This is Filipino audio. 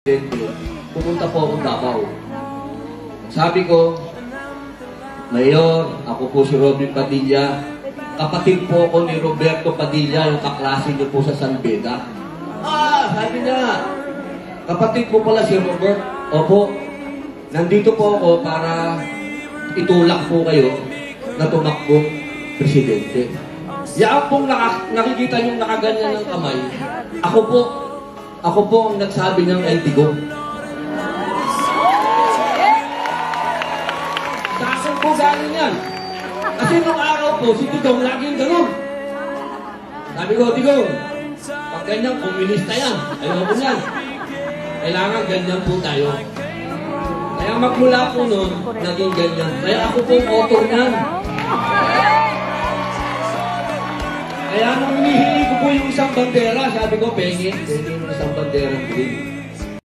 pumunta po akong Davao. Sabi ko, Mayor, ako po si Robin Padilla. Kapatid po ako ni Roberto Padilla, yung kaklase niyo po sa San Beda. Sabi niya, kapatid po pala si Robert. Opo, nandito po ako para itulak po kayo na tumakbo presidente. Yan pong nakikita niyong nakaganyan ng kamay. Ako po ang nagsabi ng Digo. Sa akin po galing yan. Kasi nung araw po, si Digong laging gano'n. Sabi ko, Digong, pag ganyan, komunista yan. Ayaw ko yan. Kailangan ganyan po tayo. Kaya magmula po nun, naging ganyan. Kaya ako po ang author niyan. Kaya nung hinihingi ko po yung isang bandera, sabi ko, pengin yung isang bandera green.